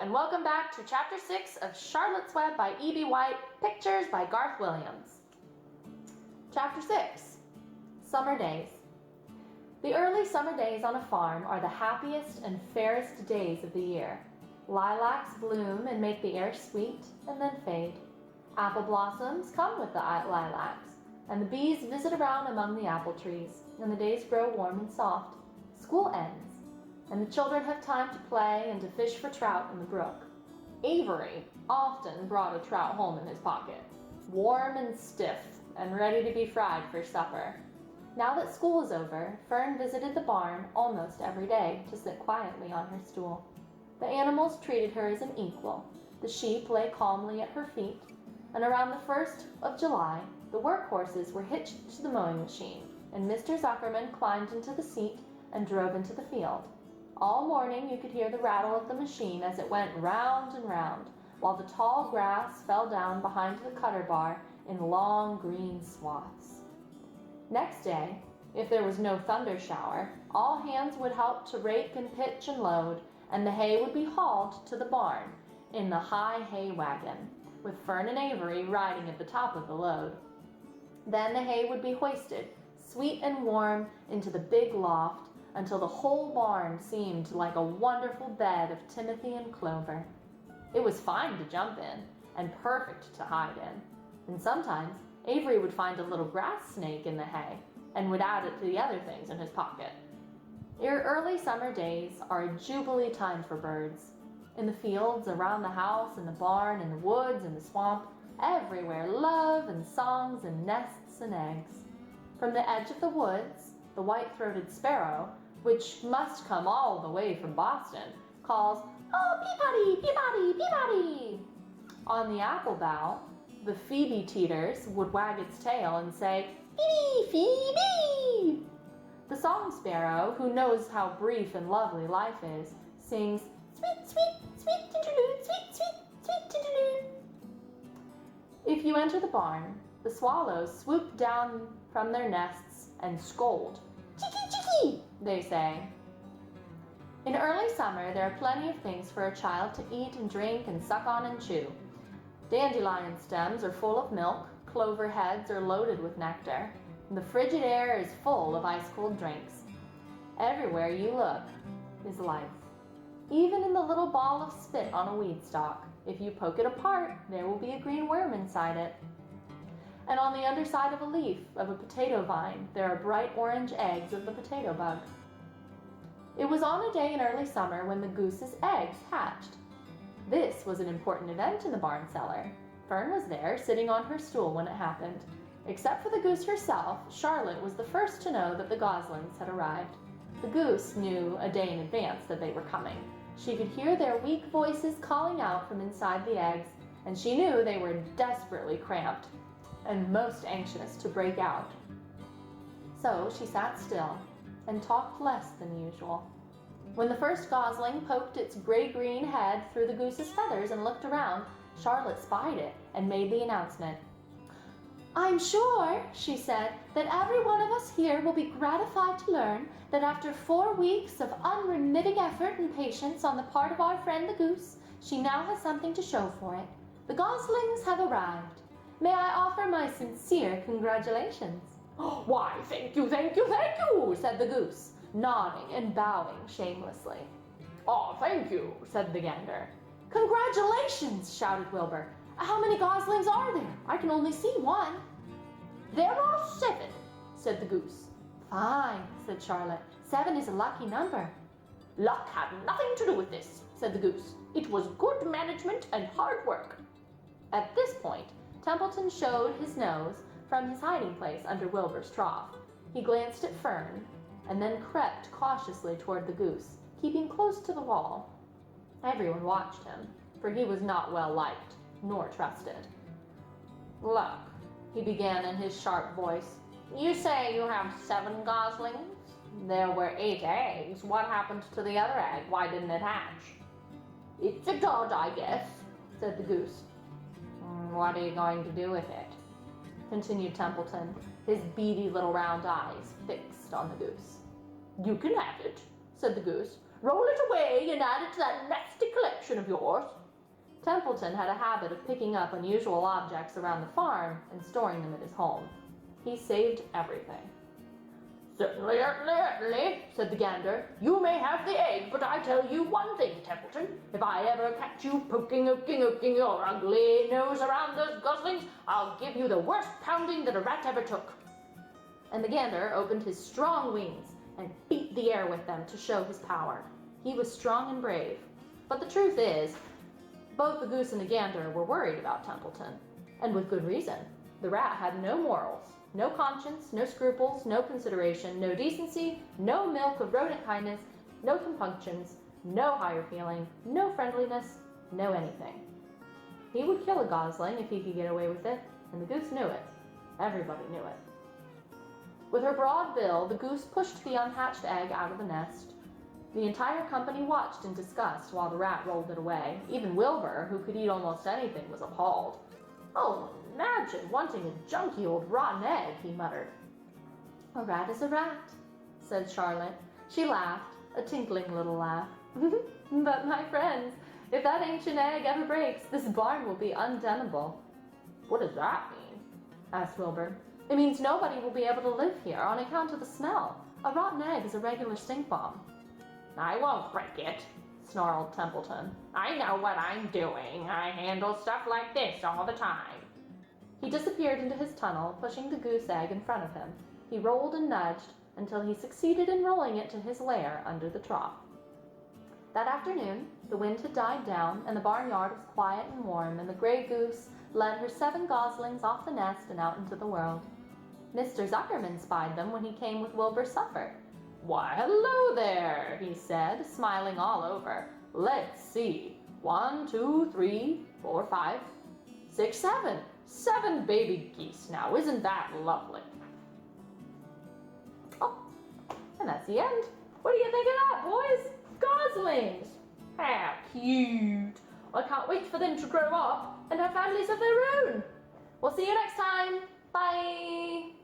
and welcome back to Chapter 6 of Charlotte's Web by E.B. White, pictures by Garth Williams. Chapter 6, Summer Days. The early summer days on a farm are the happiest and fairest days of the year. Lilacs bloom and make the air sweet and then fade. Apple blossoms come with the lilacs, and the bees visit around among the apple trees, and the days grow warm and soft. School ends, and the children have time to play and to fish for trout in the brook. Avery often brought a trout home in his pocket, warm and stiff and ready to be fried for supper. Now that school was over, Fern visited the barn almost every day to sit quietly on her stool. The animals treated her as an equal. The sheep lay calmly at her feet, and around the 1st of July, the workhorses were hitched to the mowing machine, and Mr. Zuckerman climbed into the seat and drove into the field. All morning you could hear the rattle of the machine as it went round and round, while the tall grass fell down behind the cutter bar in long green swaths. Next day, if there was no thunder shower, all hands would help to rake and pitch and load, and the hay would be hauled to the barn in the high hay wagon, with Fern and Avery riding at the top of the load. Then the hay would be hoisted, sweet and warm, into the big loft, until the whole barn seemed like a wonderful bed of timothy and clover. It was fine to jump in, and perfect to hide in, and sometimes Avery would find a little grass snake in the hay, and would add it to the other things in his pocket. Your early summer days are a jubilee time for birds. In the fields, around the house, in the barn, in the woods, in the swamp, everywhere love and songs and nests and eggs. From the edge of the woods, the white-throated sparrow, which must come all the way from Boston, calls, "Oh, Peabody, Peabody, Peabody!" On the apple bough, the phoebe teeters would wag its tail and say, "Phoebe, Phoebe!" The song sparrow, who knows how brief and lovely life is, sings, "Sweet, sweet, sweet tinterlude, sweet, sweet, sweet tinterlude." If you enter the barn, the swallows swoop down from their nests and scold. "Chicky, chicky," they say. In early summer, there are plenty of things for a child to eat and drink and suck on and chew. Dandelion stems are full of milk, clover heads are loaded with nectar, and the frigid air is full of ice-cold drinks. Everywhere you look is life. Even in the little ball of spit on a weed stalk, if you poke it apart, there will be a green worm inside it. And on the underside of a leaf of a potato vine, there are bright orange eggs of the potato bug. It was on a day in early summer when the goose's eggs hatched. This was an important event in the barn cellar. Fern was there, sitting on her stool when it happened. Except for the goose herself, Charlotte was the first to know that the goslings had arrived. The goose knew a day in advance that they were coming. She could hear their weak voices calling out from inside the eggs, and she knew they were desperately cramped and most anxious to break out. So she sat still and talked less than usual. When the first gosling poked its gray-green head through the goose's feathers and looked around, Charlotte spied it and made the announcement. "I'm sure," she said, "that every one of us here will be gratified to learn that after 4 weeks of unremitting effort and patience on the part of our friend the goose, she now has something to show for it. The goslings have arrived. May I offer my sincere congratulations?" "Why, thank you, thank you, thank you," said the goose, nodding and bowing shamelessly. "Oh, thank you," said the gander. "Congratulations," shouted Wilbur. "How many goslings are there? I can only see one." "There are 7, said the goose. "Fine," said Charlotte. 7 is a lucky number." "Luck had nothing to do with this," said the goose. "It was good management and hard work." At this point, Templeton showed his nose from his hiding place under Wilbur's trough. He glanced at Fern, and then crept cautiously toward the goose, keeping close to the wall. Everyone watched him, for he was not well liked, nor trusted. "Look," he began in his sharp voice, "you say you have 7 goslings? There were 8 eggs. What happened to the other egg? Why didn't it hatch?" "It's a dud, I guess," said the goose. "What are you going to do with it?" continued Templeton, his beady little round eyes fixed on the goose. "You can have it," said the goose. "Roll it away and add it to that nasty collection invention of yours?" Templeton had a habit of picking up unusual objects around the farm and storing them at his home. He saved everything. "Certainly, certainly," said the gander. "You may have the egg, but I tell you one thing, Templeton. If I ever catch you poking your ugly nose around those goslings, I'll give you the worst pounding that a rat ever took." And the gander opened his strong wings and beat the air with them to show his power. He was strong and brave. But the truth is, both the goose and the gander were worried about Templeton, and with good reason. The rat had no morals, no conscience, no scruples, no consideration, no decency, no milk of rodent kindness, no compunctions, no higher feeling, no friendliness, no anything. He would kill a gosling if he could get away with it, and the goose knew it. Everybody knew it. With her broad bill, the goose pushed the unhatched egg out of the nest. The entire company watched in disgust while the rat rolled it away. Even Wilbur, who could eat almost anything, was appalled. "Oh, imagine wanting a junky old rotten egg," he muttered. "A rat is a rat," said Charlotte. She laughed, a tinkling little laugh. "But my friends, if that ancient egg ever breaks, this barn will be untenable." "What does that mean?" asked Wilbur. "It means nobody will be able to live here on account of the smell. A rotten egg is a regular stink bomb." "I won't break it," snarled Templeton. "I know what I'm doing. I handle stuff like this all the time." He disappeared into his tunnel, pushing the goose egg in front of him. He rolled and nudged until he succeeded in rolling it to his lair under the trough. That afternoon, the wind had died down, and the barnyard was quiet and warm, and the gray goose led her 7 goslings off the nest and out into the world. Mr. Zuckerman spied them when he came with Wilbur's supper. "Why, hello there," he said, smiling all over. "Let's see. 1, 2, 3, 4, 5, 6, 7. 7 baby geese now. Isn't that lovely?" Oh, and that's the end. What do you think of that, boys? Goslings! How cute. I can't wait for them to grow up and have families of their own. We'll see you next time. Bye.